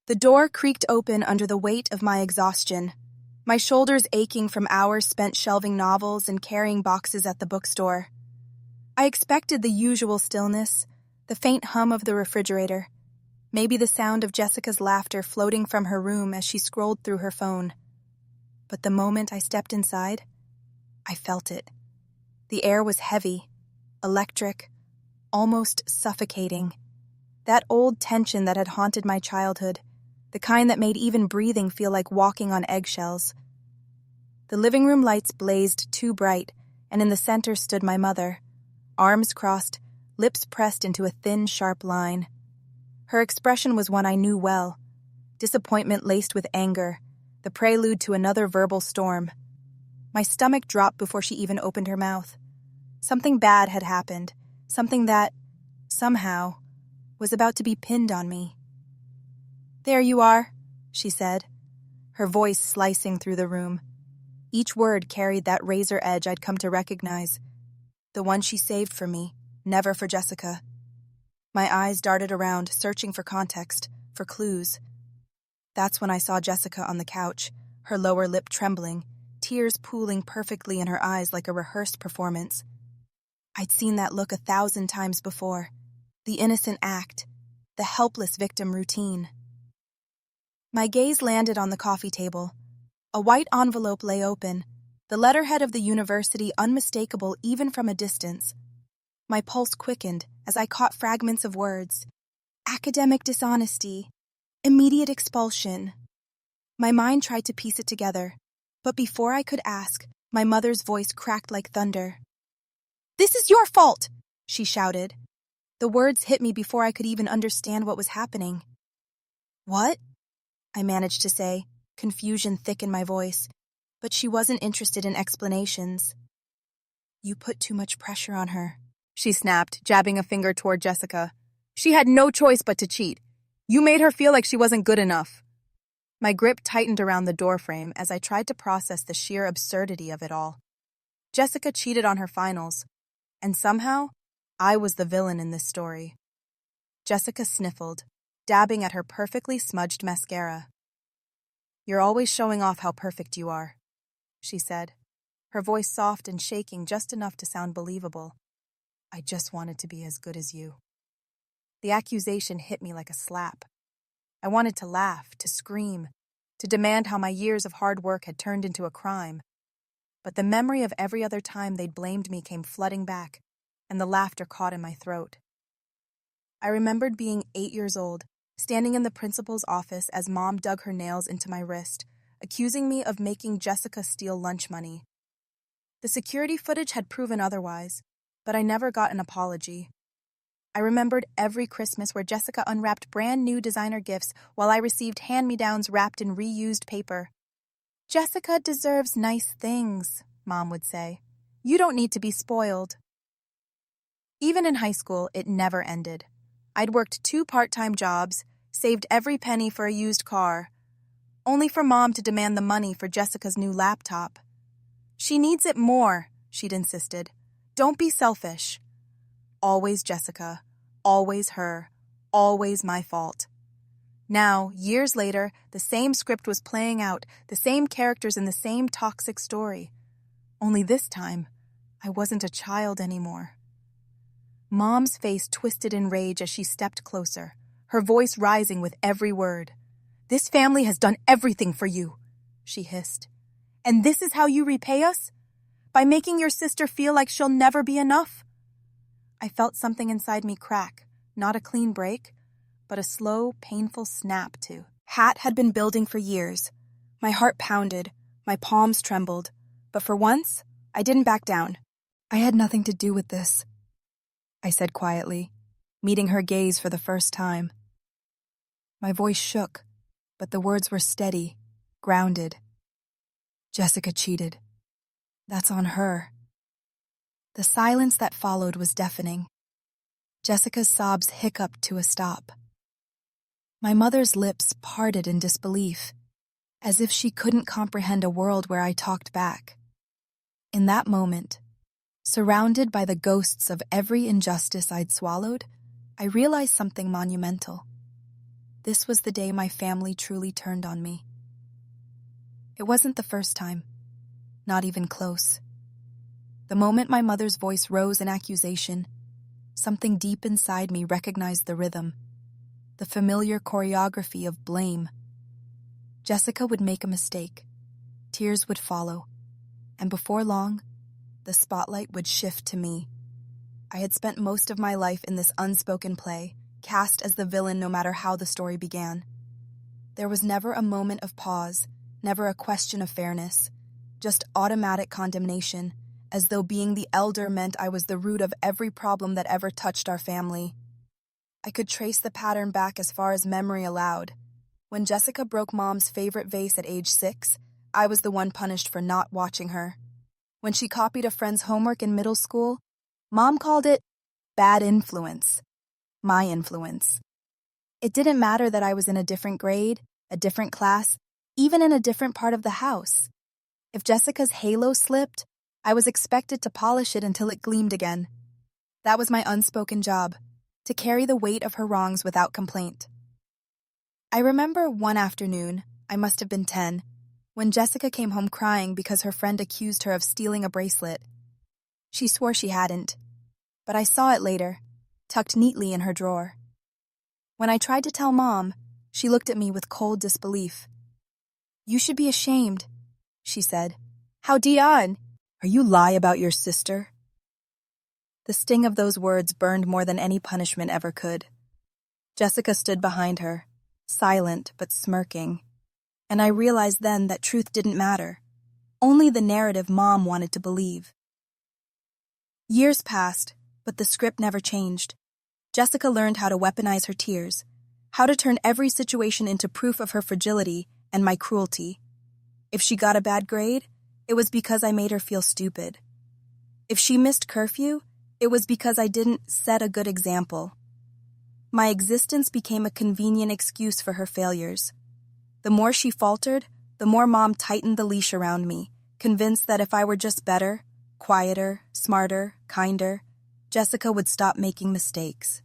The door creaked open under the weight of my exhaustion, my shoulders aching from hours spent shelving novels and carrying boxes at the bookstore. I expected the usual stillness, the faint hum of the refrigerator, maybe the sound of Jessica's laughter floating from her room as she scrolled through her phone. But the moment I stepped inside, I felt it. The air was heavy, electric, almost suffocating. That old tension that had haunted my childhood, the kind that made even breathing feel like walking on eggshells. The living room lights blazed too bright, and in the center stood my mother, arms crossed, lips pressed into a thin, sharp line. Her expression was one I knew well, disappointment laced with anger, the prelude to another verbal storm. My stomach dropped before she even opened her mouth. Something bad had happened, something that, somehow, was about to be pinned on me. "There you are," she said, her voice slicing through the room. Each word carried that razor edge I'd come to recognize, the one she saved for me, never for Jessica. My eyes darted around, searching for context, for clues. That's when I saw Jessica on the couch, her lower lip trembling, tears pooling perfectly in her eyes like a rehearsed performance. I'd seen that look 1,000 times before, the innocent act, the helpless victim routine. My gaze landed on the coffee table. A white envelope lay open, the letterhead of the university unmistakable even from a distance. My pulse quickened as I caught fragments of words. Academic dishonesty. Immediate expulsion. My mind tried to piece it together, but before I could ask, my mother's voice cracked like thunder. "This is your fault!" she shouted. The words hit me before I could even understand what was happening. "What?" I managed to say, confusion thick in my voice, but she wasn't interested in explanations. "You put too much pressure on her," she snapped, jabbing a finger toward Jessica. "She had no choice but to cheat. You made her feel like she wasn't good enough." My grip tightened around the doorframe as I tried to process the sheer absurdity of it all. Jessica cheated on her finals, and somehow, I was the villain in this story. Jessica sniffled, dabbing at her perfectly smudged mascara. "You're always showing off how perfect you are," she said, her voice soft and shaking just enough to sound believable. "I just wanted to be as good as you." The accusation hit me like a slap. I wanted to laugh, to scream, to demand how my years of hard work had turned into a crime. But the memory of every other time they'd blamed me came flooding back, and the laughter caught in my throat. I remembered being 8 years old, standing in the principal's office as Mom dug her nails into my wrist, accusing me of making Jessica steal lunch money. The security footage had proven otherwise, but I never got an apology. I remembered every Christmas where Jessica unwrapped brand new designer gifts while I received hand-me-downs wrapped in reused paper. "Jessica deserves nice things," Mom would say. "You don't need to be spoiled." Even in high school, it never ended. I'd worked 2 part-time jobs, saved every penny for a used car, only for Mom to demand the money for Jessica's new laptop. "She needs it more," she'd insisted. "Don't be selfish." Always Jessica, always her, always my fault. Now, years later, the same script was playing out, the same characters in the same toxic story. Only this time, I wasn't a child anymore. Mom's face twisted in rage as she stepped closer, her voice rising with every word. "This family has done everything for you," she hissed. "And this is how you repay us? By making your sister feel like she'll never be enough?" I felt something inside me crack, not a clean break, but a slow, painful snap too. Hat had been building for years. My heart pounded, my palms trembled, but for once, I didn't back down. "I had nothing to do with this," I said quietly, meeting her gaze for the first time. My voice shook, but the words were steady, grounded. "Jessica cheated. That's on her." The silence that followed was deafening. Jessica's sobs hiccuped to a stop. My mother's lips parted in disbelief, as if she couldn't comprehend a world where I talked back. In that moment, surrounded by the ghosts of every injustice I'd swallowed, I realized something monumental. This was the day my family truly turned on me. It wasn't the first time, not even close. The moment my mother's voice rose in accusation, something deep inside me recognized the rhythm, the familiar choreography of blame. Jessica would make a mistake, tears would follow, and before long, the spotlight would shift to me. I had spent most of my life in this unspoken play, cast as the villain no matter how the story began. There was never a moment of pause, never a question of fairness, just automatic condemnation, as though being the elder meant I was the root of every problem that ever touched our family. I could trace the pattern back as far as memory allowed. When Jessica broke Mom's favorite vase at age 6, I was the one punished for not watching her. When she copied a friend's homework in middle school, Mom called it bad influence. My influence. It didn't matter that I was in a different grade, a different class, even in a different part of the house. If Jessica's halo slipped, I was expected to polish it until it gleamed again. That was my unspoken job, to carry the weight of her wrongs without complaint. I remember one afternoon, I must have been 10, when Jessica came home crying because her friend accused her of stealing a bracelet. She swore she hadn't, but I saw it later, tucked neatly in her drawer. When I tried to tell Mom, she looked at me with cold disbelief. "You should be ashamed," she said. "How Dion? Are you lie about your sister?" The sting of those words burned more than any punishment ever could. Jessica stood behind her, silent but smirking, and I realized then that truth didn't matter, only the narrative Mom wanted to believe. Years passed, but the script never changed. Jessica learned how to weaponize her tears, how to turn every situation into proof of her fragility and my cruelty. If she got a bad grade, it was because I made her feel stupid. If she missed curfew, it was because I didn't set a good example. My existence became a convenient excuse for her failures. The more she faltered, the more Mom tightened the leash around me, convinced that if I were just better, quieter, smarter, kinder, Jessica would stop making mistakes.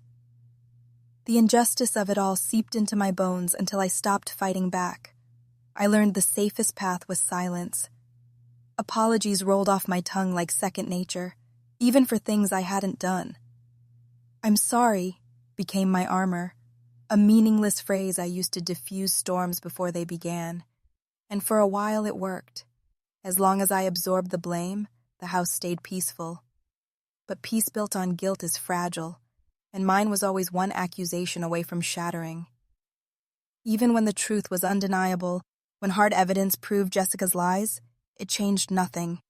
The injustice of it all seeped into my bones until I stopped fighting back. I learned the safest path was silence. Apologies rolled off my tongue like second nature, even for things I hadn't done. "I'm sorry" became my armor, a meaningless phrase I used to diffuse storms before they began. And for a while it worked. As long as I absorbed the blame, the house stayed peaceful. But peace built on guilt is fragile, and mine was always one accusation away from shattering. Even when the truth was undeniable, when hard evidence proved Jessica's lies, it changed nothing.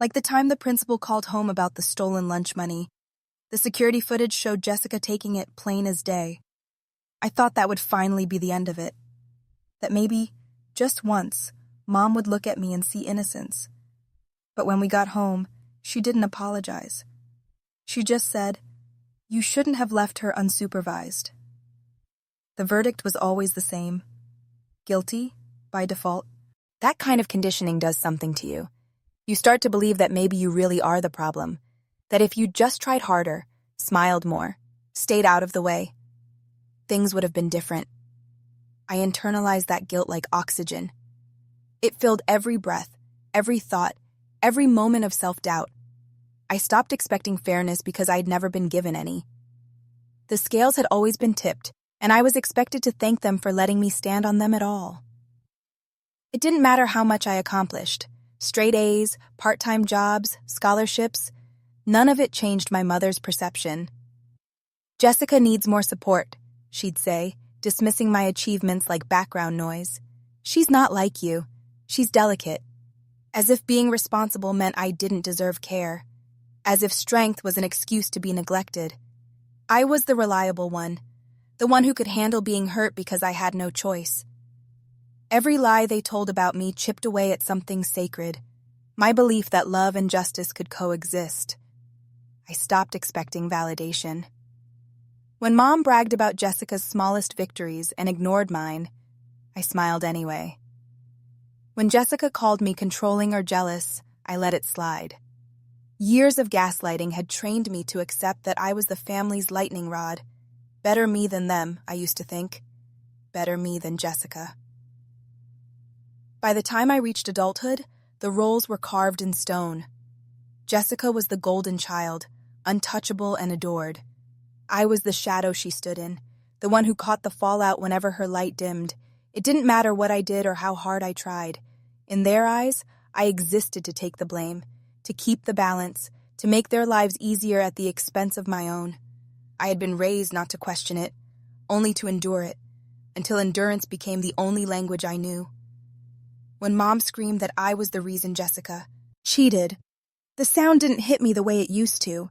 Like the time the principal called home about the stolen lunch money, the security footage showed Jessica taking it plain as day. I thought that would finally be the end of it. That maybe, just once, Mom would look at me and see innocence. But when we got home, she didn't apologize. She just said, "You shouldn't have left her unsupervised." The verdict was always the same. Guilty, by default. That kind of conditioning does something to you. You start to believe that maybe you really are the problem, that if you just tried harder, smiled more, stayed out of the way, things would have been different. I internalized that guilt like oxygen. It filled every breath, every thought, every moment of self-doubt. I stopped expecting fairness because I'd never been given any. The scales had always been tipped, and I was expected to thank them for letting me stand on them at all. It didn't matter how much I accomplished. Straight A's, part-time jobs, scholarships. None of it changed my mother's perception. "Jessica needs more support," she'd say, dismissing my achievements like background noise. "She's not like you. She's delicate." As if being responsible meant I didn't deserve care. As if strength was an excuse to be neglected. I was the reliable one, the one who could handle being hurt because I had no choice. Every lie they told about me chipped away at something sacred, my belief that love and justice could coexist. I stopped expecting validation. When Mom bragged about Jessica's smallest victories and ignored mine, I smiled anyway. When Jessica called me controlling or jealous, I let it slide. Years of gaslighting had trained me to accept that I was the family's lightning rod. Better me than them, I used to think. better me than Jessica. By the time I reached adulthood, the roles were carved in stone. Jessica was the golden child, untouchable and adored. I was the shadow she stood in, the one who caught the fallout whenever her light dimmed. It didn't matter what I did or how hard I tried. In their eyes, I existed to take the blame, to keep the balance, to make their lives easier at the expense of my own. I had been raised not to question it, only to endure it, until endurance became the only language I knew. When Mom screamed that I was the reason Jessica cheated, the sound didn't hit me the way it used to.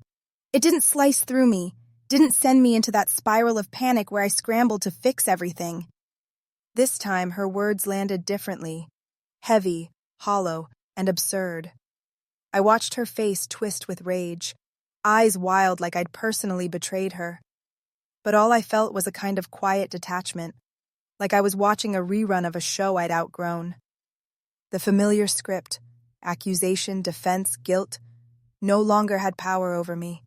It didn't slice through me, didn't send me into that spiral of panic where I scrambled to fix everything. This time, her words landed differently, heavy, hollow, and absurd. I watched her face twist with rage, eyes wild like I'd personally betrayed her. But all I felt was a kind of quiet detachment, like I was watching a rerun of a show I'd outgrown. The familiar script, accusation, defense, guilt, no longer had power over me.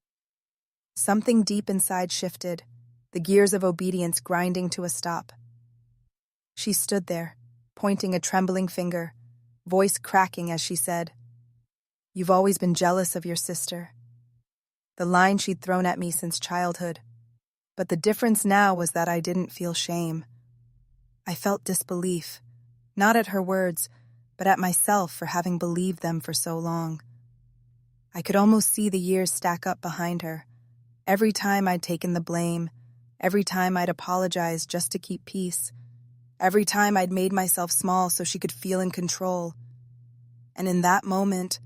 Something deep inside shifted, the gears of obedience grinding to a stop. She stood there, pointing a trembling finger, voice cracking as she said, "You've always been jealous of your sister." The line she'd thrown at me since childhood. But the difference now was that I didn't feel shame. I felt disbelief, not at her words, but at myself for having believed them for so long. I could almost see the years stack up behind her. Every time I'd taken the blame, every time I'd apologized just to keep peace, every time I'd made myself small so she could feel in control. And in that moment,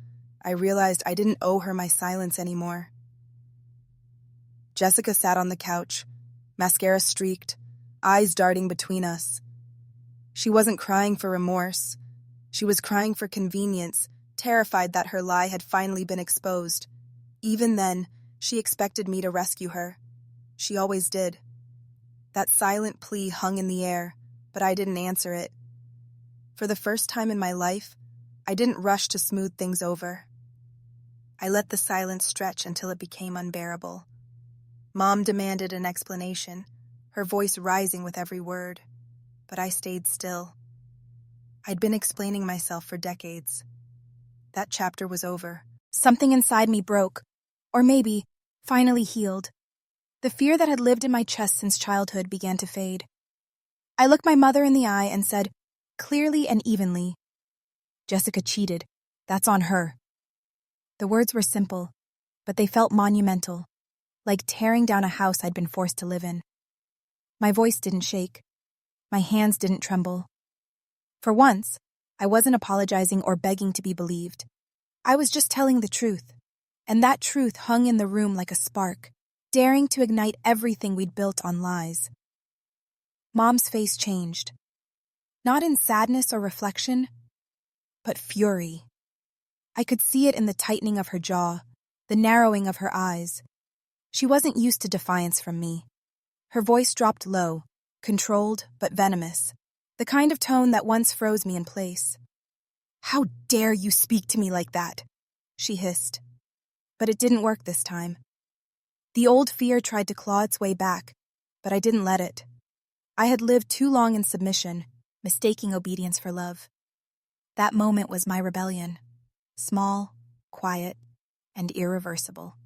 I realized I didn't owe her my silence anymore. Jessica sat on the couch, mascara streaked, eyes darting between us. She wasn't crying for remorse. She was crying for convenience, terrified that her lie had finally been exposed. Even then, she expected me to rescue her. She always did. That silent plea hung in the air, but I didn't answer it. For the first time in my life, I didn't rush to smooth things over. I let the silence stretch until it became unbearable. Mom demanded an explanation, her voice rising with every word, but I stayed still. I'd been explaining myself for decades. That chapter was over. Something inside me broke, or maybe finally healed. The fear that had lived in my chest since childhood began to fade. I looked my mother in the eye and said, clearly and evenly, "Jessica cheated. That's on her." The words were simple, but they felt monumental, like tearing down a house I'd been forced to live in. My voice didn't shake. My hands didn't tremble. For once, I wasn't apologizing or begging to be believed. I was just telling the truth, and that truth hung in the room like a spark, daring to ignite everything we'd built on lies. Mom's face changed. Not in sadness or reflection, but fury. I could see it in the tightening of her jaw, the narrowing of her eyes. She wasn't used to defiance from me. Her voice dropped low, controlled but venomous, the kind of tone that once froze me in place. "How dare you speak to me like that?" she hissed. But it didn't work this time. The old fear tried to claw its way back, but I didn't let it. I had lived too long in submission, mistaking obedience for love. That moment was my rebellion, small, quiet, and irreversible.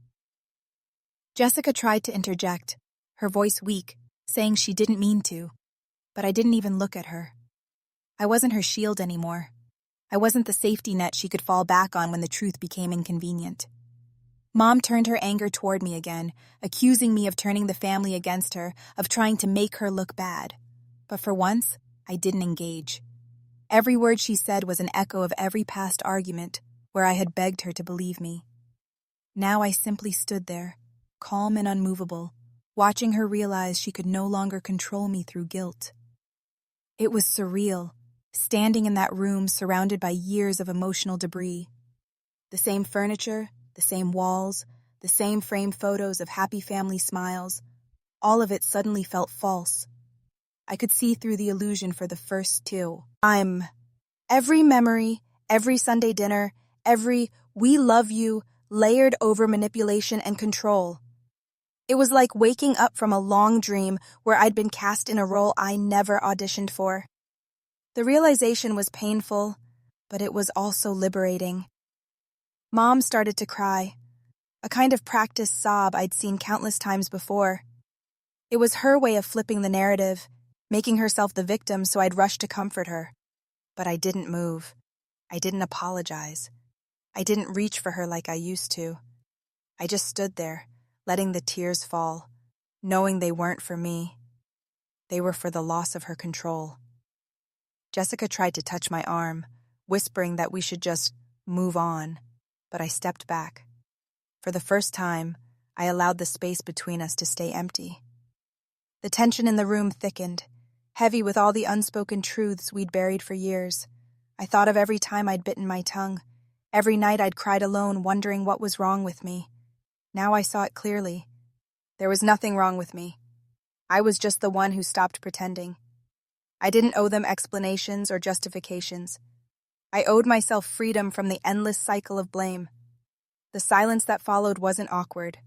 Jessica tried to interject, her voice weak, saying she didn't mean to, but I didn't even look at her. I wasn't her shield anymore. I wasn't the safety net she could fall back on when the truth became inconvenient. Mom turned her anger toward me again, accusing me of turning the family against her, of trying to make her look bad. But for once, I didn't engage. Every word she said was an echo of every past argument where I had begged her to believe me. Now I simply stood there, calm and unmovable, watching her realize she could no longer control me through guilt. It was surreal, standing in that room surrounded by years of emotional debris. The same furniture, the same walls, the same framed photos of happy family smiles. All of it suddenly felt false. I could see through the illusion for the first two. Every memory, every Sunday dinner, every "we love you" layered over manipulation and control. It was like waking up from a long dream where I'd been cast in a role I never auditioned for. The realization was painful, but it was also liberating. Mom started to cry, a kind of practiced sob I'd seen countless times before. It was her way of flipping the narrative, making herself the victim so I'd rush to comfort her. But I didn't move. I didn't apologize. I didn't reach for her like I used to. I just stood there, letting the tears fall, knowing they weren't for me. They were for the loss of her control. Jessica tried to touch my arm, whispering that we should just move on, but I stepped back. For the first time, I allowed the space between us to stay empty. The tension in the room thickened, heavy with all the unspoken truths we'd buried for years. I thought of every time I'd bitten my tongue, every night I'd cried alone, wondering what was wrong with me. Now I saw it clearly. There was nothing wrong with me. I was just the one who stopped pretending. I didn't owe them explanations or justifications. I owed myself freedom from the endless cycle of blame. The silence that followed wasn't awkward.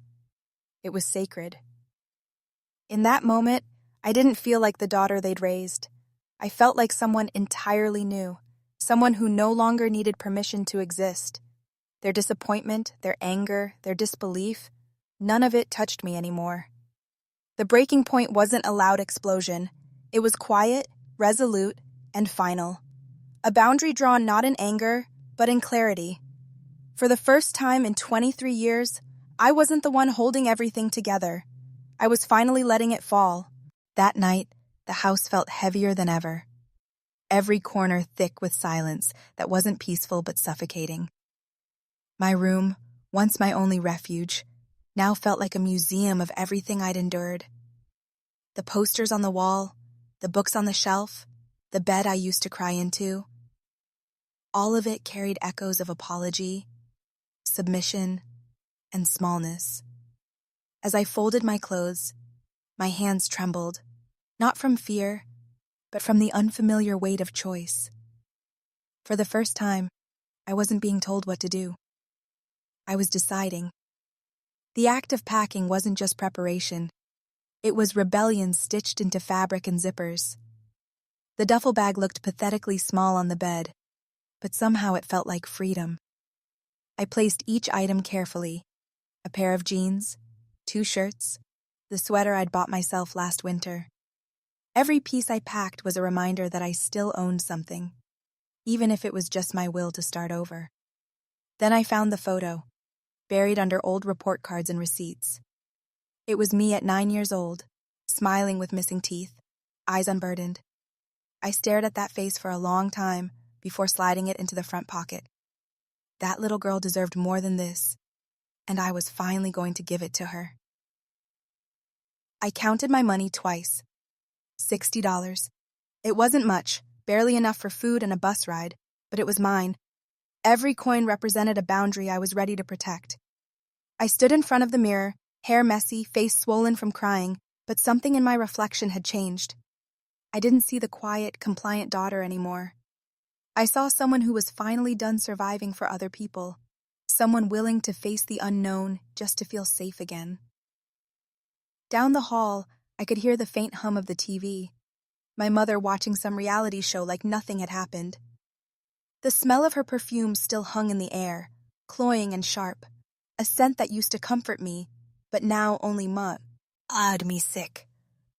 It was sacred. In that moment, I didn't feel like the daughter they'd raised. I felt like someone entirely new, someone who no longer needed permission to exist. Their disappointment, their anger, their disbelief, none of it touched me anymore. The breaking point wasn't a loud explosion. It was quiet, resolute, and final. A boundary drawn not in anger, but in clarity. For the first time in 23 years, I wasn't the one holding everything together. I was finally letting it fall. That night, the house felt heavier than ever. Every corner thick with silence that wasn't peaceful but suffocating. My room, once my only refuge, now felt like a museum of everything I'd endured. The posters on the wall, the books on the shelf, the bed I used to cry into. All of it carried echoes of apology, submission, and smallness. As I folded my clothes, my hands trembled, not from fear, but from the unfamiliar weight of choice. For the first time, I wasn't being told what to do. I was deciding. The act of packing wasn't just preparation. It was rebellion stitched into fabric and zippers. The duffel bag looked pathetically small on the bed, but somehow it felt like freedom. I placed each item carefully. A pair of jeans, 2 shirts, the sweater I'd bought myself last winter. Every piece I packed was a reminder that I still owned something, even if it was just my will to start over. Then I found the photo, buried under old report cards and receipts. It was me at 9 years old, smiling with missing teeth, eyes unburdened. I stared at that face for a long time before sliding it into the front pocket. That little girl deserved more than this, and I was finally going to give it to her. I counted my money twice. $60. It wasn't much, barely enough for food and a bus ride, but it was mine. Every coin represented a boundary I was ready to protect. I stood in front of the mirror, hair messy, face swollen from crying, but something in my reflection had changed. I didn't see the quiet, compliant daughter anymore. I saw someone who was finally done surviving for other people, someone willing to face the unknown just to feel safe again. Down the hall, I could hear the faint hum of the TV, my mother watching some reality show like nothing had happened. The smell of her perfume still hung in the air, cloying and sharp, a scent that used to comfort me, but now only made me sick.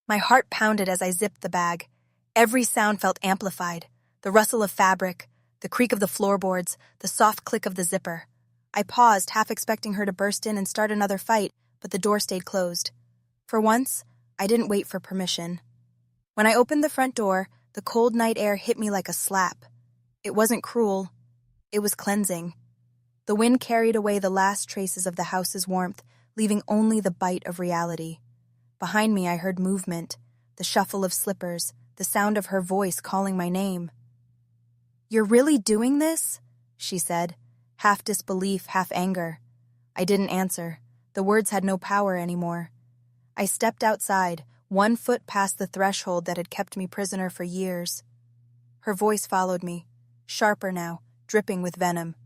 My heart pounded as I zipped the bag. Every sound felt amplified, the rustle of fabric, the creak of the floorboards, the soft click of the zipper. I paused, half expecting her to burst in and start another fight, but the door stayed closed. For once, I didn't wait for permission. When I opened the front door, the cold night air hit me like a slap. It wasn't cruel. It was cleansing. The wind carried away the last traces of the house's warmth, leaving only the bite of reality. Behind me, I heard movement, the shuffle of slippers, the sound of her voice calling my name. "You're really doing this?" she said, half disbelief, half anger. I didn't answer. The words had no power anymore. I stepped outside, 1 foot past the threshold that had kept me prisoner for years. Her voice followed me, sharper now, dripping with venom.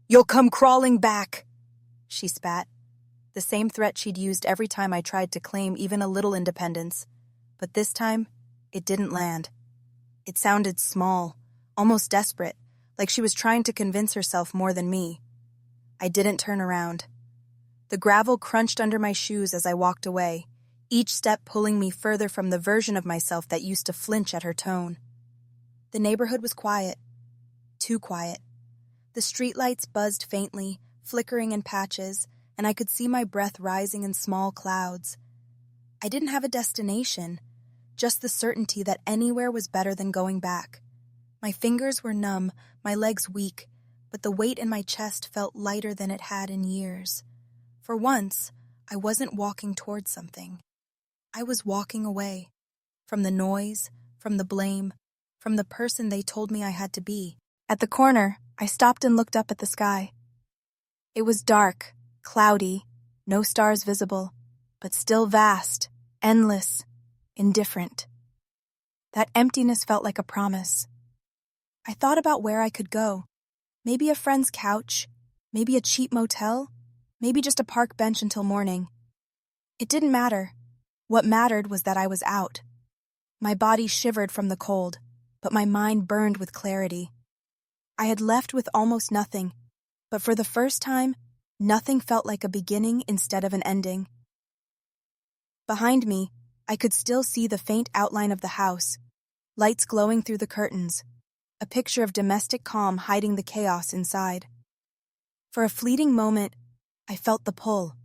"You'll come crawling back," she spat. the same threat she'd used every time I tried to claim even a little independence. But this time, it didn't land. It sounded small, almost desperate, like she was trying to convince herself more than me. I didn't turn around. The gravel crunched under my shoes as I walked away, each step pulling me further from the version of myself that used to flinch at her tone. The neighborhood was quiet. Too quiet. The streetlights buzzed faintly, flickering in patches, and I could see my breath rising in small clouds. I didn't have a destination, just the certainty that anywhere was better than going back. My fingers were numb, my legs weak, but the weight in my chest felt lighter than it had in years. For once, I wasn't walking towards something. I was walking away. From the noise, from the blame, from the person they told me I had to be. At the corner, I stopped and looked up at the sky. It was dark, cloudy, no stars visible, but still vast, endless, indifferent. That emptiness felt like a promise. I thought about where I could go. Maybe a friend's couch, maybe a cheap motel, maybe just a park bench until morning. It didn't matter. What mattered was that I was out. My body shivered from the cold, but my mind burned with clarity. I had left with almost nothing, but for the first time, nothing felt like a beginning instead of an ending. Behind me, I could still see the faint outline of the house, lights glowing through the curtains, a picture of domestic calm hiding the chaos inside. For a fleeting moment, I felt the pull,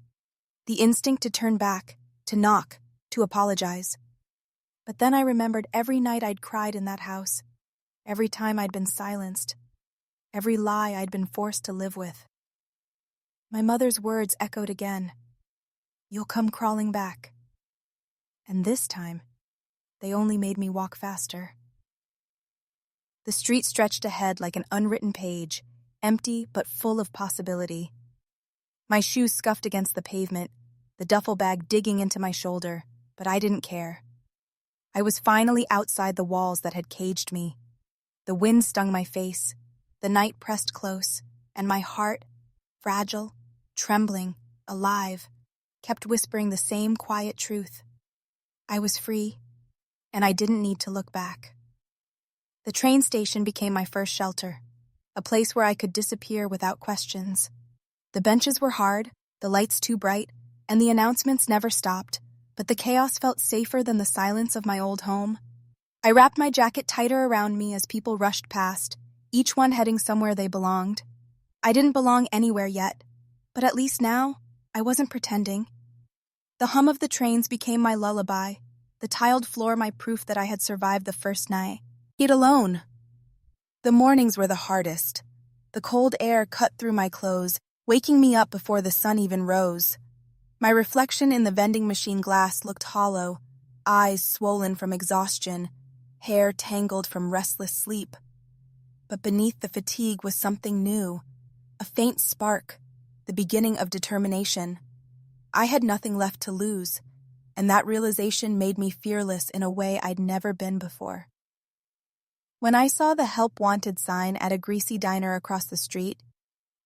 the instinct to turn back, to knock, to apologize. But then I remembered every night I'd cried in that house, every time I'd been silenced, every lie I'd been forced to live with. My mother's words echoed again. "You'll come crawling back." And this time, they only made me walk faster. The street stretched ahead like an unwritten page, empty but full of possibility. My shoes scuffed against the pavement, the duffel bag digging into my shoulder, but I didn't care. I was finally outside the walls that had caged me. The wind stung my face, the night pressed close, and my heart, fragile, trembling, alive, kept whispering the same quiet truth. I was free, and I didn't need to look back. The train station became my first shelter, a place where I could disappear without questions. The benches were hard, the lights too bright, and the announcements never stopped, but the chaos felt safer than the silence of my old home. I wrapped my jacket tighter around me as people rushed past, each one heading somewhere they belonged. I didn't belong anywhere yet, but at least now, I wasn't pretending. The hum of the trains became my lullaby, the tiled floor my proof that I had survived the first night. Yet alone. The mornings were the hardest. The cold air cut through my clothes, waking me up before the sun even rose. My reflection in the vending machine glass looked hollow, eyes swollen from exhaustion, hair tangled from restless sleep. But beneath the fatigue was something new, a faint spark, the beginning of determination. I had nothing left to lose, and that realization made me fearless in a way I'd never been before. When I saw the help wanted sign at a greasy diner across the street,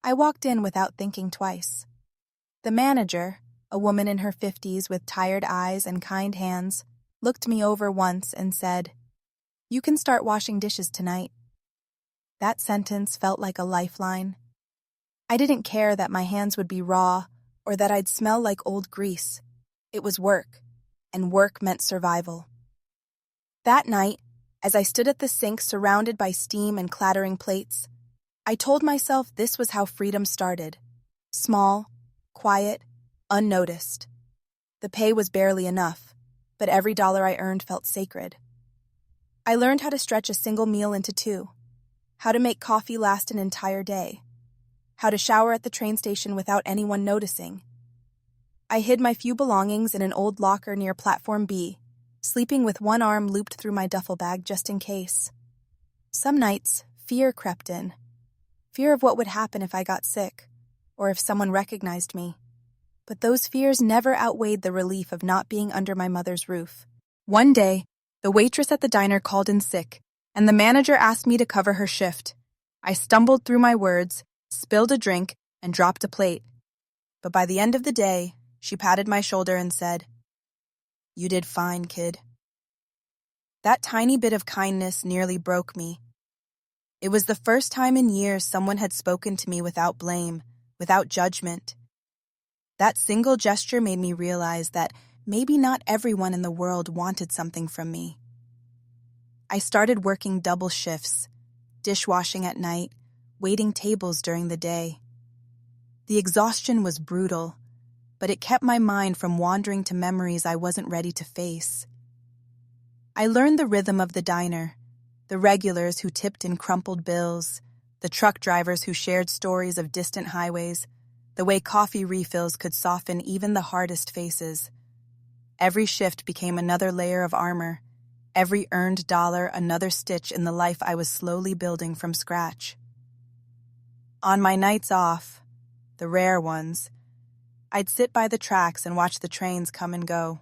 I walked in without thinking twice. The manager, a woman in her 50s with tired eyes and kind hands, looked me over once and said, "You can start washing dishes tonight." That sentence felt like a lifeline. I didn't care that my hands would be raw or that I'd smell like old grease. It was work, and work meant survival. That night, as I stood at the sink surrounded by steam and clattering plates, I told myself this was how freedom started. Small, quiet, unnoticed. The pay was barely enough, but every dollar I earned felt sacred. I learned how to stretch a single meal into two, how to make coffee last an entire day, how to shower at the train station without anyone noticing. I hid my few belongings in an old locker near Platform B, sleeping with one arm looped through my duffel bag just in case. Some nights, fear crept in. Fear of what would happen if I got sick, or if someone recognized me. But those fears never outweighed the relief of not being under my mother's roof. One day, the waitress at the diner called in sick, and the manager asked me to cover her shift. I stumbled through my words, spilled a drink, and dropped a plate. but by the end of the day, she patted my shoulder and said, "You did fine, kid." That tiny bit of kindness nearly broke me. It was the first time in years someone had spoken to me without blame, without judgment. That single gesture made me realize that maybe not everyone in the world wanted something from me. I started working double shifts, dishwashing at night, waiting tables during the day. The exhaustion was brutal, but it kept my mind from wandering to memories I wasn't ready to face. I learned the rhythm of the diner, the regulars who tipped in crumpled bills, the truck drivers who shared stories of distant highways, the way coffee refills could soften even the hardest faces. Every shift became another layer of armor, every earned dollar another stitch in the life I was slowly building from scratch. On my nights off, the rare ones, I'd sit by the tracks and watch the trains come and go.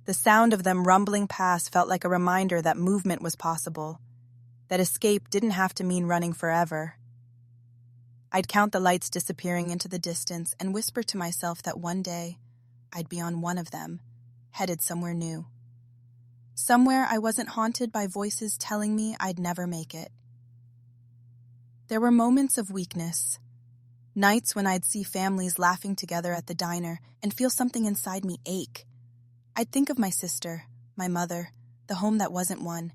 The sound of them rumbling past felt like a reminder that movement was possible, that escape didn't have to mean running forever. I'd count the lights disappearing into the distance and whisper to myself that one day I'd be on one of them, headed somewhere new. Somewhere I wasn't haunted by voices telling me I'd never make it. There were moments of weakness, nights when I'd see families laughing together at the diner and feel something inside me ache. I'd think of my sister, my mother, the home that wasn't one.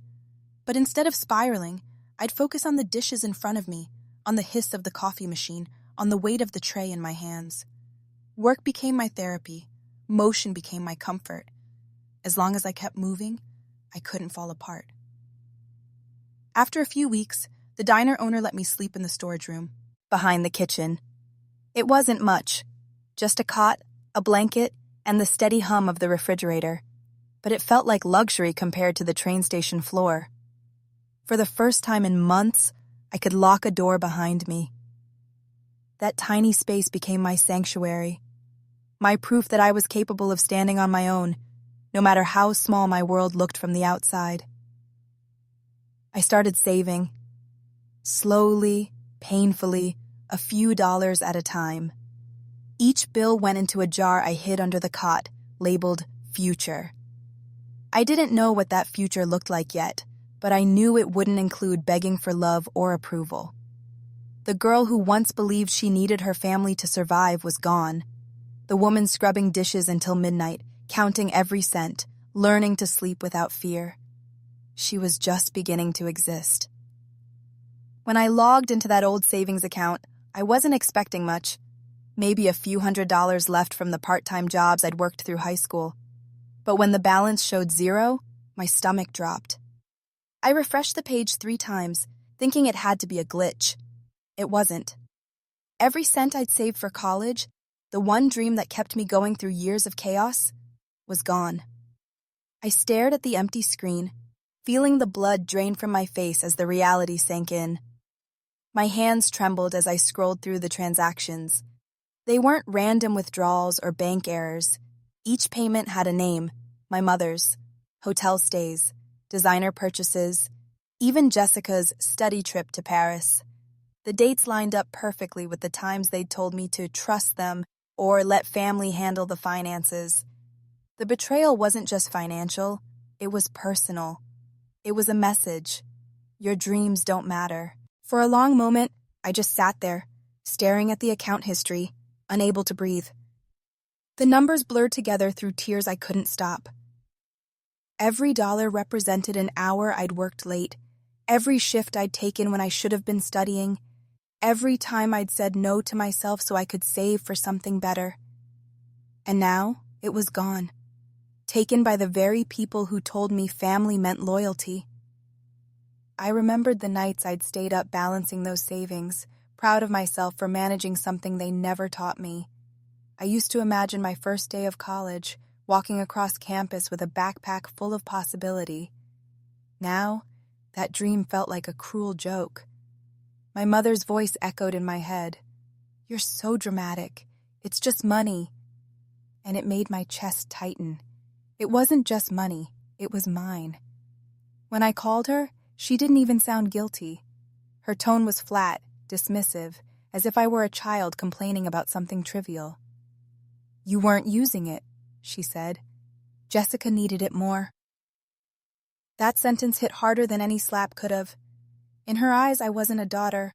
But instead of spiraling, I'd focus on the dishes in front of me, on the hiss of the coffee machine, on the weight of the tray in my hands. Work became my therapy. Motion became my comfort. As long as I kept moving, I couldn't fall apart. After a few weeks, the diner owner let me sleep in the storage room, behind the kitchen. It wasn't much, just a cot, a blanket, and the steady hum of the refrigerator, but it felt like luxury compared to the train station floor. For the first time in months, I could lock a door behind me. That tiny space became my sanctuary, my proof that I was capable of standing on my own, no matter how small my world looked from the outside. I started saving. Slowly, painfully, a few dollars at a time. Each bill went into a jar I hid under the cot, labeled future. I didn't know what that future looked like yet, but I knew it wouldn't include begging for love or approval. The girl who once believed she needed her family to survive was gone. The woman scrubbing dishes until midnight, counting every cent, learning to sleep without fear. She was just beginning to exist. When I logged into that old savings account, I wasn't expecting much. Maybe a few $100s left from the part-time jobs I'd worked through high school. But when the balance showed zero, my stomach dropped. I refreshed the page 3 times, thinking it had to be a glitch. It wasn't. Every cent I'd saved for college, the one dream that kept me going through years of chaos, was gone. I stared at the empty screen, feeling the blood drain from my face as the reality sank in. My hands trembled as I scrolled through the transactions. They weren't random withdrawals or bank errors. Each payment had a name, my mother's, hotel stays, designer purchases, even Jessica's study trip to Paris. The dates lined up perfectly with the times they'd told me to trust them or let family handle the finances. The betrayal wasn't just financial, it was personal. It was a message. Your dreams don't matter. For a long moment, I just sat there, staring at the account history, unable to breathe. The numbers blurred together through tears I couldn't stop. Every dollar represented an hour I'd worked late, every shift I'd taken when I should have been studying, every time I'd said no to myself so I could save for something better. And now, it was gone, taken by the very people who told me family meant loyalty. I remembered the nights I'd stayed up balancing those savings, proud of myself for managing something they never taught me. I used to imagine my first day of college, walking across campus with a backpack full of possibility. Now, that dream felt like a cruel joke. My mother's voice echoed in my head. "You're so dramatic. It's just money." And it made my chest tighten. It wasn't just money. It was mine. When I called her, she didn't even sound guilty. Her tone was flat, dismissive, as if I were a child complaining about something trivial. "You weren't using it," she said. "Jessica needed it more." That sentence hit harder than any slap could have. In her eyes, I wasn't a daughter.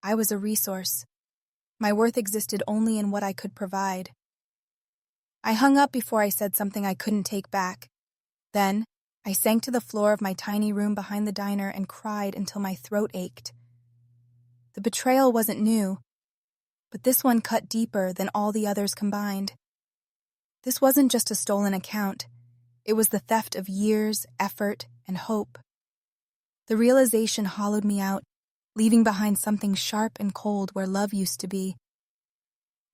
I was a resource. My worth existed only in what I could provide. I hung up before I said something I couldn't take back. Then, I sank to the floor of my tiny room behind the diner and cried until my throat ached. The betrayal wasn't new, but this one cut deeper than all the others combined. This wasn't just a stolen account. It was the theft of years, effort, and hope. The realization hollowed me out, leaving behind something sharp and cold where love used to be.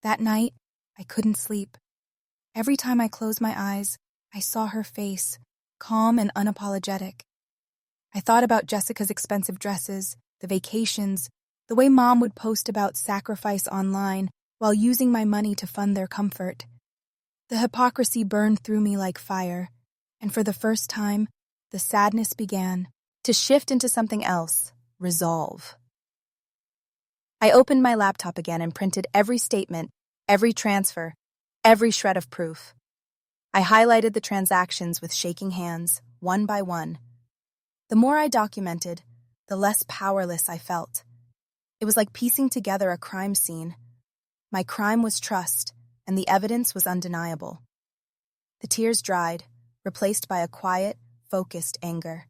That night, I couldn't sleep. Every time I closed my eyes, I saw her face, calm and unapologetic. I thought about Jessica's expensive dresses, the vacations, the way Mom would post about sacrifice online while using my money to fund their comfort. The hypocrisy burned through me like fire, and for the first time, the sadness began to shift into something else: resolve. I opened my laptop again and printed every statement, every transfer, every shred of proof. I highlighted the transactions with shaking hands, one by one. The more I documented, the less powerless I felt. It was like piecing together a crime scene. My crime was trust, and the evidence was undeniable. The tears dried, replaced by a quiet, focused anger.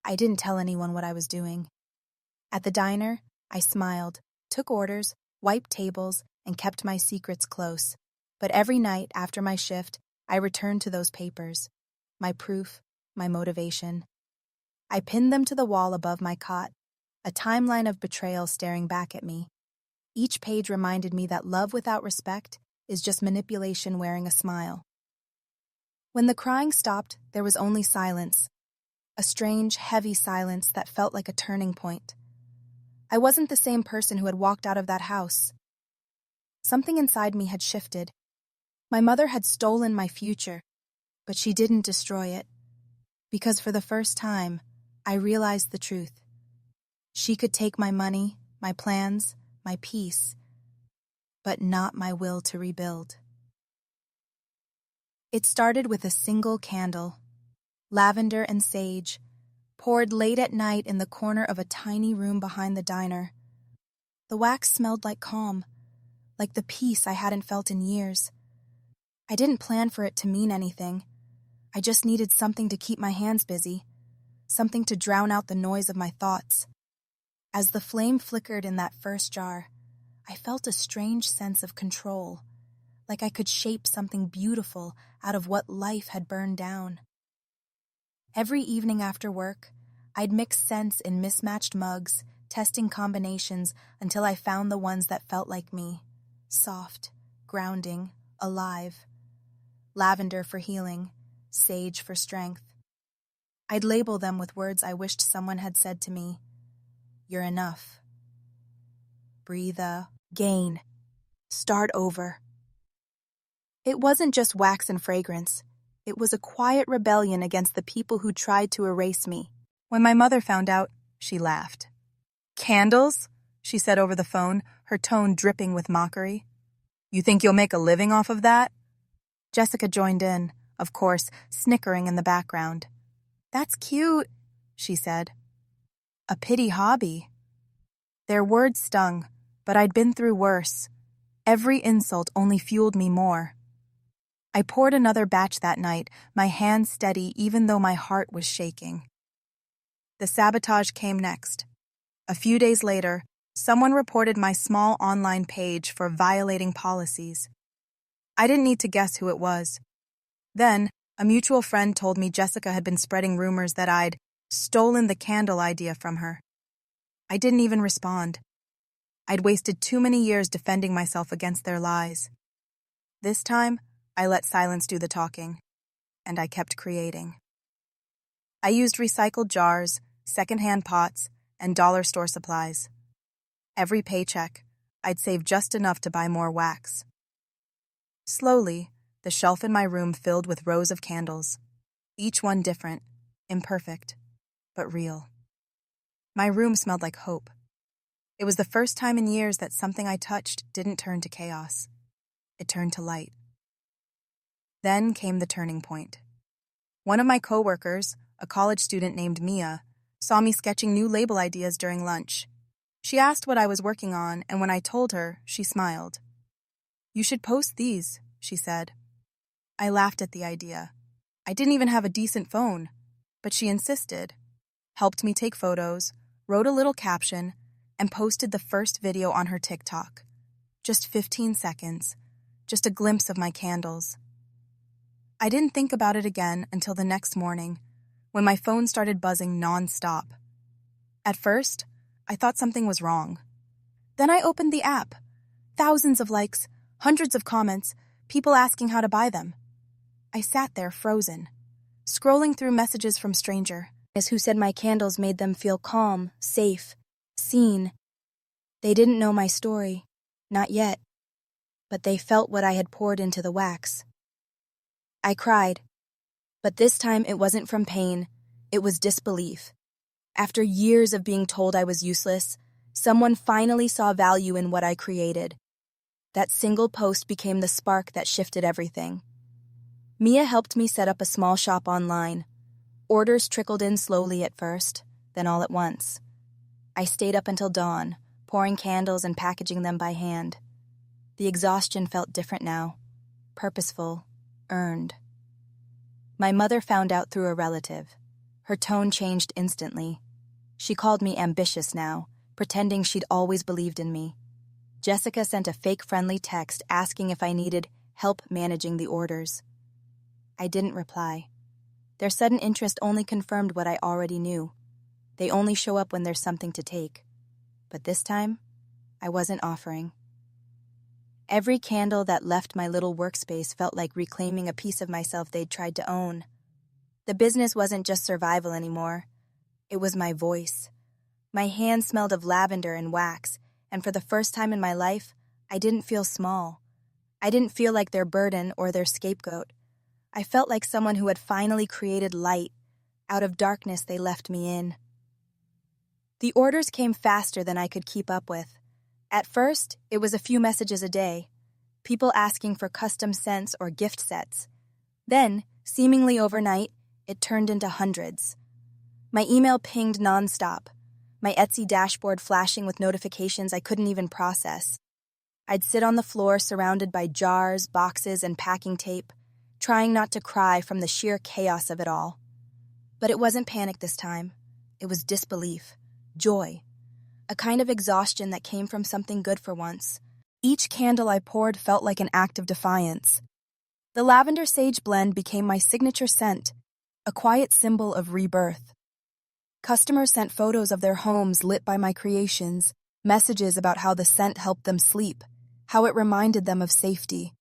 I didn't tell anyone what I was doing. At the diner, I smiled, took orders, wiped tables, and kept my secrets close. But every night after my shift, I returned to those papers, my proof, my motivation. I pinned them to the wall above my cot, a timeline of betrayal staring back at me. Each page reminded me that love without respect is just manipulation wearing a smile. When the crying stopped, there was only silence, a strange, heavy silence that felt like a turning point. I wasn't the same person who had walked out of that house. Something inside me had shifted. My mother had stolen my future, but she didn't destroy it. Because for the first time, I realized the truth. She could take my money, my plans, my peace, but not my will to rebuild. It started with a single candle, lavender and sage, poured late at night in the corner of a tiny room behind the diner. The wax smelled like calm, like the peace I hadn't felt in years. I didn't plan for it to mean anything. I just needed something to keep my hands busy, something to drown out the noise of my thoughts. As the flame flickered in that first jar, I felt a strange sense of control, like I could shape something beautiful out of what life had burned down. Every evening after work, I'd mix scents in mismatched mugs, testing combinations until I found the ones that felt like me, soft, grounding, alive. Lavender for healing, sage for strength. I'd label them with words I wished someone had said to me. You're enough. Breathe gain. Start over. It wasn't just wax and fragrance. It was a quiet rebellion against the people who tried to erase me. When my mother found out, she laughed. Candles? She said over the phone, her tone dripping with mockery. You think you'll make a living off of that? Jessica joined in, of course, snickering in the background. That's cute, she said. A pity hobby. Their words stung, but I'd been through worse. Every insult only fueled me more. I poured another batch that night, my hands steady even though my heart was shaking. The sabotage came next. A few days later, someone reported my small online page for violating policies. I didn't need to guess who it was. Then, a mutual friend told me Jessica had been spreading rumors that I'd stolen the candle idea from her. I didn't even respond. I'd wasted too many years defending myself against their lies. This time, I let silence do the talking, and I kept creating. I used recycled jars, secondhand pots, and dollar store supplies. Every paycheck, I'd save just enough to buy more wax. Slowly, the shelf in my room filled with rows of candles, each one different, imperfect, but real. My room smelled like hope. It was the first time in years that something I touched didn't turn to chaos. it turned to light. Then came the turning point. One of my coworkers, a college student named Mia, saw me sketching new label ideas during lunch. She asked what I was working on, and when I told her, she smiled. "You should post these," she said. I laughed at the idea. I didn't even have a decent phone, but she insisted, helped me take photos, wrote a little caption, and posted the first video on her TikTok. Just 15 seconds, just a glimpse of my candles. I didn't think about it again until the next morning, when my phone started buzzing non-stop. At first, I thought something was wrong. Then I opened the app. Thousands of likes, hundreds of comments, people asking how to buy them. I sat there frozen, scrolling through messages from strangers who said my candles made them feel calm, safe, seen. They didn't know my story, not yet, but they felt what I had poured into the wax. I cried, but this time it wasn't from pain, it was disbelief. After years of being told I was useless, someone finally saw value in what I created. That single post became the spark that shifted everything. Mia helped me set up a small shop online. Orders trickled in slowly at first, then all at once. I stayed up until dawn, pouring candles and packaging them by hand. The exhaustion felt different now, purposeful, earned. My mother found out through a relative. Her tone changed instantly. She called me ambitious now, pretending she'd always believed in me. Jessica sent a fake friendly text asking if I needed help managing the orders. I didn't reply. Their sudden interest only confirmed what I already knew. They only show up when there's something to take. But this time, I wasn't offering. Every candle that left my little workspace felt like reclaiming a piece of myself they'd tried to own. The business wasn't just survival anymore. It was my voice. My hands smelled of lavender and wax, and for the first time in my life, I didn't feel small. I didn't feel like their burden or their scapegoat. I felt like someone who had finally created light. Out of darkness they left me in. The orders came faster than I could keep up with. At first, it was a few messages a day, people asking for custom scents or gift sets. Then, seemingly overnight, it turned into hundreds. My email pinged nonstop, my Etsy dashboard flashing with notifications I couldn't even process. I'd sit on the floor surrounded by jars, boxes, and packing tape, trying not to cry from the sheer chaos of it all. But it wasn't panic this time. It was disbelief, joy, a kind of exhaustion that came from something good for once. Each candle I poured felt like an act of defiance. The lavender sage blend became my signature scent, a quiet symbol of rebirth. Customers sent photos of their homes lit by my creations, messages about how the scent helped them sleep, how it reminded them of safety.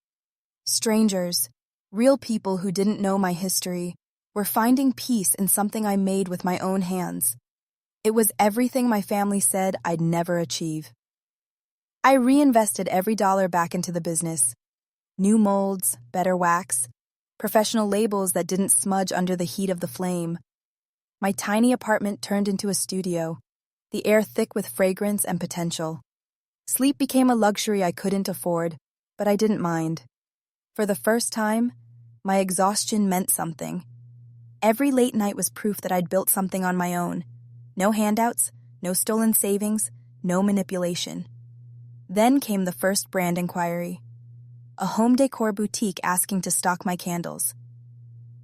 Strangers, real people who didn't know my history, were finding peace in something I made with my own hands. It was everything my family said I'd never achieve. I reinvested every dollar back into the business. New molds, better wax, professional labels that didn't smudge under the heat of the flame. My tiny apartment turned into a studio, the air thick with fragrance and potential. Sleep became a luxury I couldn't afford, but I didn't mind. For the first time, my exhaustion meant something. Every late night was proof that I'd built something on my own. No handouts, no stolen savings, no manipulation. Then came the first brand inquiry. A home decor boutique asking to stock my candles.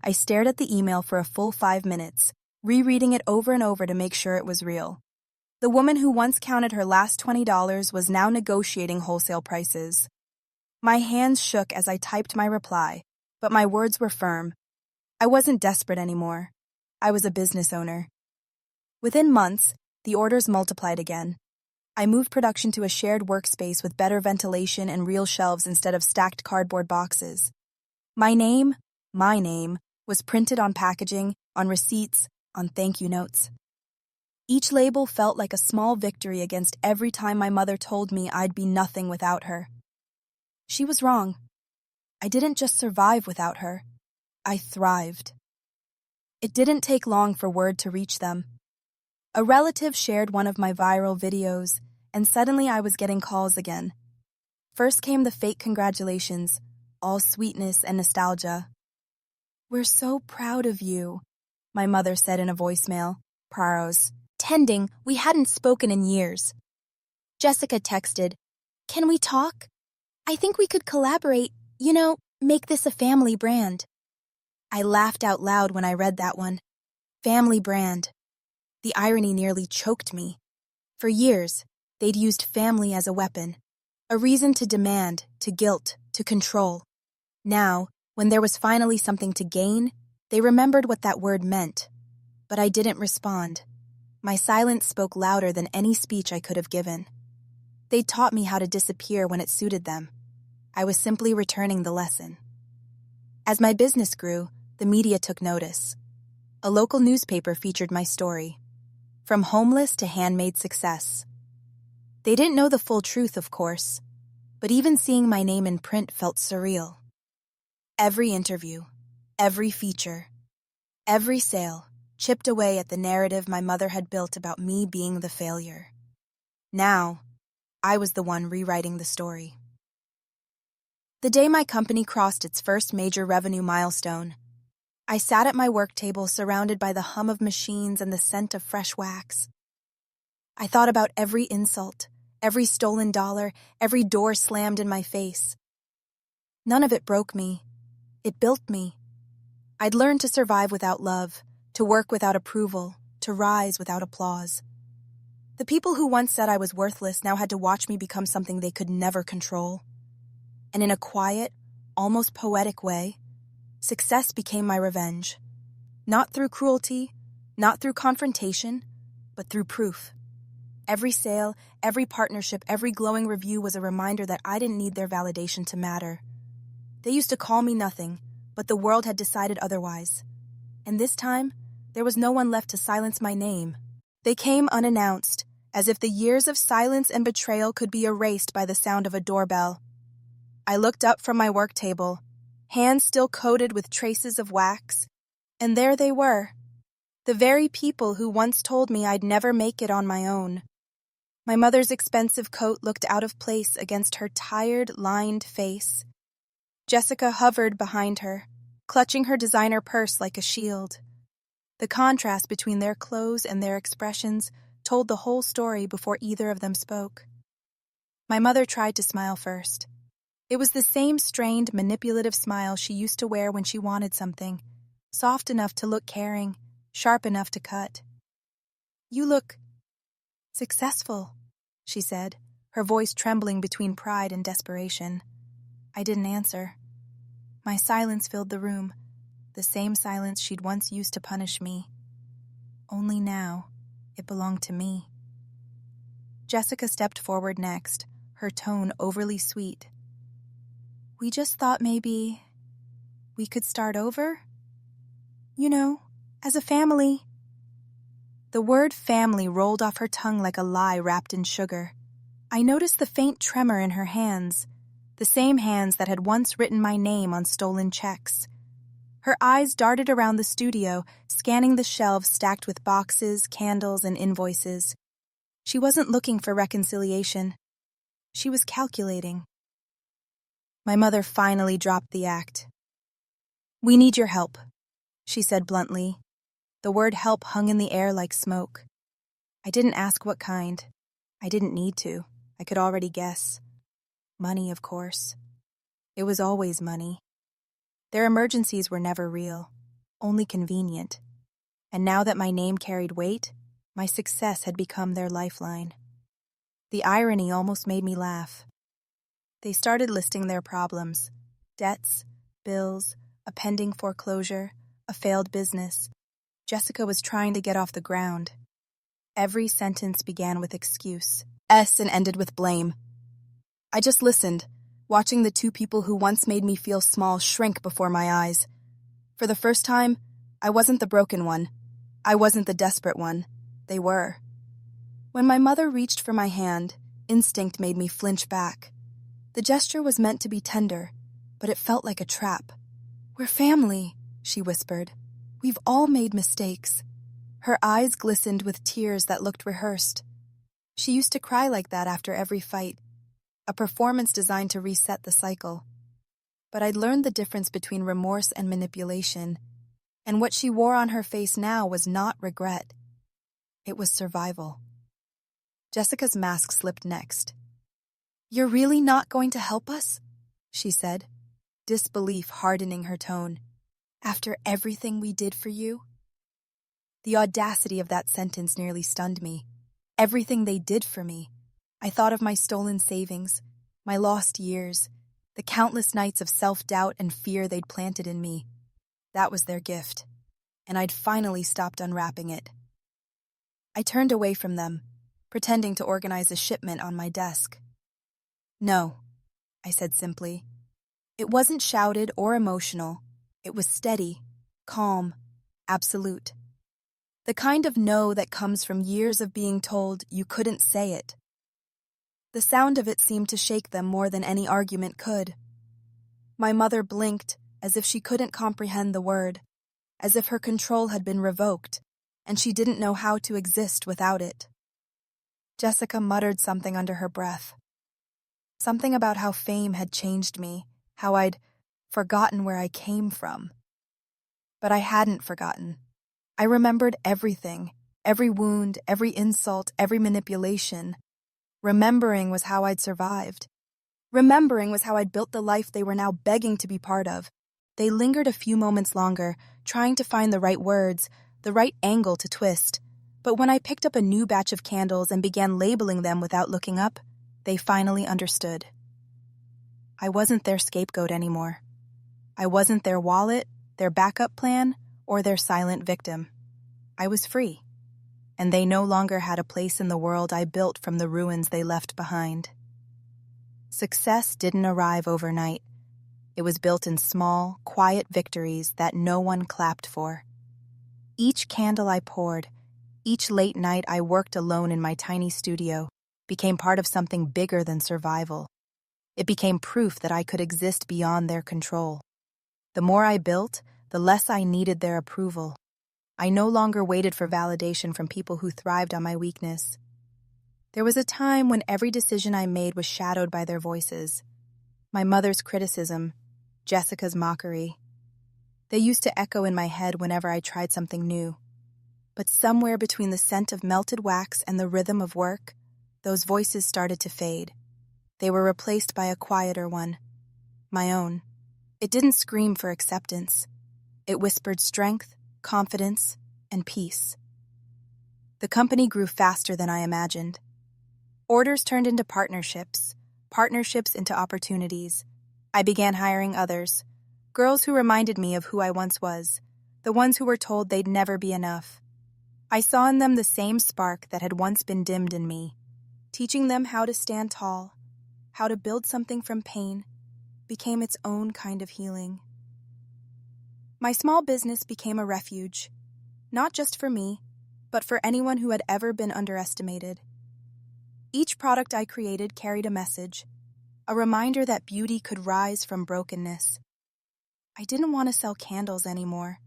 I stared at the email for a full 5 minutes, rereading it over and over to make sure it was real. The woman who once counted her last $20 was now negotiating wholesale prices. My hands shook as I typed my reply, but my words were firm. I wasn't desperate anymore. I was a business owner. Within months, the orders multiplied again. I moved production to a shared workspace with better ventilation and real shelves instead of stacked cardboard boxes. My name, was printed on packaging, on receipts, on thank you notes. Each label felt like a small victory against every time my mother told me I'd be nothing without her. She was wrong. I didn't just survive without her. I thrived. It didn't take long for word to reach them. A relative shared one of my viral videos, and suddenly I was getting calls again. First came the fake congratulations, all sweetness and nostalgia. "We're so proud of you," my mother said in a voicemail. Praros. Tending, we hadn't spoken in years. Jessica texted, "Can we talk? I think we could collaborate, make this a family brand." I laughed out loud when I read that one. Family brand. The irony nearly choked me. For years, they'd used family as a weapon, a reason to demand, to guilt, to control. Now, when there was finally something to gain, they remembered what that word meant. But I didn't respond. My silence spoke louder than any speech I could have given. They taught me how to disappear when it suited them. I was simply returning the lesson. As my business grew, the media took notice. A local newspaper featured my story. From homeless to handmade success. They didn't know the full truth, of course, but even seeing my name in print felt surreal. Every interview, every feature, every sale chipped away at the narrative my mother had built about me being the failure. Now, I was the one rewriting the story. The day my company crossed its first major revenue milestone, I sat at my work table surrounded by the hum of machines and the scent of fresh wax. I thought about every insult, every stolen dollar, every door slammed in my face. None of it broke me. It built me. I'd learned to survive without love, to work without approval, to rise without applause. The people who once said I was worthless now had to watch me become something they could never control. And in a quiet, almost poetic way, success became my revenge. Not through cruelty, not through confrontation, but through proof. Every sale, every partnership, every glowing review was a reminder that I didn't need their validation to matter. They used to call me nothing, but the world had decided otherwise. And this time, there was no one left to silence my name. They came unannounced, as if the years of silence and betrayal could be erased by the sound of a doorbell. I looked up from my work table, hands still coated with traces of wax, and there they were, the very people who once told me I'd never make it on my own. My mother's expensive coat looked out of place against her tired, lined face. Jessica hovered behind her, clutching her designer purse like a shield. The contrast between their clothes and their expressions told the whole story before either of them spoke. My mother tried to smile first. It was the same strained, manipulative smile she used to wear when she wanted something, soft enough to look caring, sharp enough to cut. "You look successful," she said, her voice trembling between pride and desperation. I didn't answer. My silence filled the room, the same silence she'd once used to punish me. Only now, it belonged to me. Jessica stepped forward next, her tone overly sweet. "We just thought maybe we could start over? As a family." The word family rolled off her tongue like a lie wrapped in sugar. I noticed the faint tremor in her hands, the same hands that had once written my name on stolen checks. Her eyes darted around the studio, scanning the shelves stacked with boxes, candles, and invoices. She wasn't looking for reconciliation. She was calculating. My mother finally dropped the act. "We need your help," she said bluntly. The word help hung in the air like smoke. I didn't ask what kind. I didn't need to. I could already guess. Money, of course. It was always money. Their emergencies were never real, only convenient. And now that my name carried weight, my success had become their lifeline. The irony almost made me laugh. They started listing their problems: debts, bills, a pending foreclosure, a failed business. Jessica was trying to get off the ground. Every sentence began with excuse, and ended with blame. I just listened, watching the two people who once made me feel small shrink before my eyes. For the first time, I wasn't the broken one. I wasn't the desperate one. They were. When my mother reached for my hand, instinct made me flinch back. The gesture was meant to be tender, but it felt like a trap. "We're family," she whispered. "We've all made mistakes." Her eyes glistened with tears that looked rehearsed. She used to cry like that after every fight. a performance designed to reset the cycle. But I'd learned the difference between remorse and manipulation, and what she wore on her face now was not regret. It was survival. Jessica's mask slipped next. "You're really not going to help us?" she said, disbelief hardening her tone. "After everything we did for you?" The audacity of that sentence nearly stunned me. Everything they did for me. I thought of my stolen savings, my lost years, the countless nights of self-doubt and fear they'd planted in me. That was their gift, and I'd finally stopped unwrapping it. I turned away from them, pretending to organize a shipment on my desk. "No," I said simply. It wasn't shouted or emotional. It was steady, calm, absolute. The kind of no that comes from years of being told you couldn't say it. The sound of it seemed to shake them more than any argument could. My mother blinked as if she couldn't comprehend the word, as if her control had been revoked, and she didn't know how to exist without it. Jessica muttered something under her breath. Something about how fame had changed me, how I'd forgotten where I came from. But I hadn't forgotten. I remembered everything, every wound, every insult, every manipulation. Remembering was how I'd survived. Remembering was how I'd built the life they were now begging to be part of. They lingered a few moments longer, trying to find the right words, the right angle to twist. But when I picked up a new batch of candles and began labeling them without looking up, they finally understood. I wasn't their scapegoat anymore. I wasn't their wallet, their backup plan, or their silent victim. I was free, and they no longer had a place in the world I built from the ruins they left behind. Success didn't arrive overnight. It was built in small, quiet victories that no one clapped for. Each candle I poured, each late night I worked alone in my tiny studio, became part of something bigger than survival. It became proof that I could exist beyond their control. The more I built, the less I needed their approval. I no longer waited for validation from people who thrived on my weakness. There was a time when every decision I made was shadowed by their voices. My mother's criticism, Jessica's mockery. They used to echo in my head whenever I tried something new. But somewhere between the scent of melted wax and the rhythm of work, those voices started to fade. They were replaced by a quieter one, my own. It didn't scream for acceptance. It whispered strength, confidence, and peace. The company grew faster than I imagined. Orders turned into partnerships, partnerships into opportunities. I began hiring others, girls who reminded me of who I once was, the ones who were told they'd never be enough. I saw in them the same spark that had once been dimmed in me, teaching them how to stand tall, how to build something from pain, became its own kind of healing. My small business became a refuge, not just for me, but for anyone who had ever been underestimated. Each product I created carried a message, a reminder that beauty could rise from brokenness. I didn't want to sell candles anymore.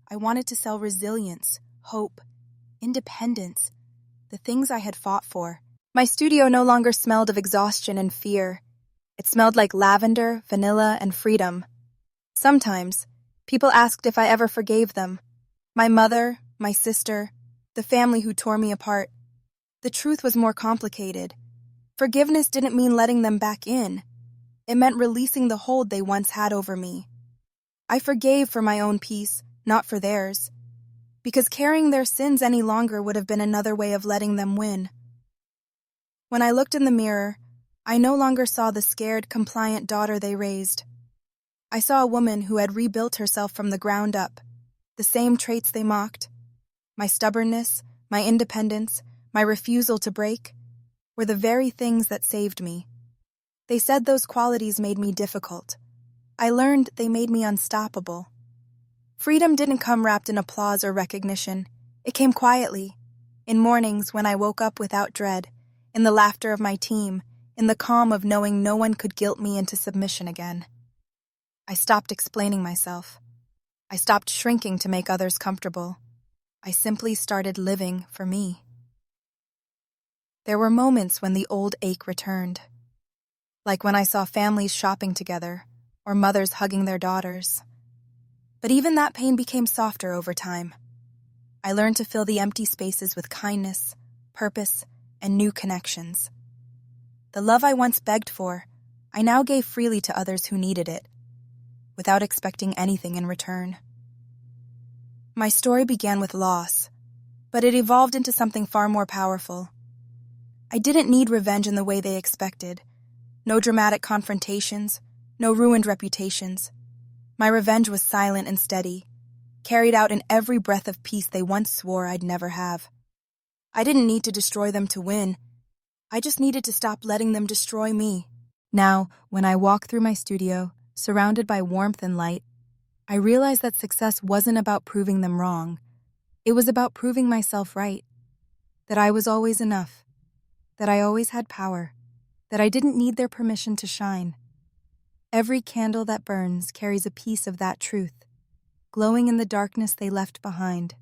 I wanted to sell resilience, hope, independence, the things I had fought for. My studio no longer smelled of exhaustion and fear. It smelled like lavender, vanilla, and freedom. Sometimes, people asked if I ever forgave them. My mother, my sister, the family who tore me apart. The truth was more complicated. Forgiveness didn't mean letting them back in. It meant releasing the hold they once had over me. I forgave for my own peace, not for theirs. Because carrying their sins any longer would have been another way of letting them win. When I looked in the mirror, I no longer saw the scared, compliant daughter they raised. I saw a woman who had rebuilt herself from the ground up, the same traits they mocked. My stubbornness, my independence, my refusal to break, were the very things that saved me. They said those qualities made me difficult. I learned they made me unstoppable. Freedom didn't come wrapped in applause or recognition. It came quietly, in mornings when I woke up without dread, in the laughter of my team, in the calm of knowing no one could guilt me into submission again. I stopped explaining myself. I stopped shrinking to make others comfortable. I simply started living for me. There were moments when the old ache returned. like when I saw families shopping together or mothers hugging their daughters. But even that pain became softer over time. I learned to fill the empty spaces with kindness, purpose, and new connections. The love I once begged for, I now gave freely to others who needed it, without expecting anything in return. My story began with loss, but it evolved into something far more powerful. I didn't need revenge in the way they expected. No dramatic confrontations, no ruined reputations. My revenge was silent and steady, carried out in every breath of peace they once swore I'd never have. I didn't need to destroy them to win. I just needed to stop letting them destroy me. Now, when I walk through my studio, surrounded by warmth and light, I realize that success wasn't about proving them wrong. It was about proving myself right. That I was always enough. That I always had power. That I didn't need their permission to shine. Every candle that burns carries a piece of that truth, glowing in the darkness they left behind.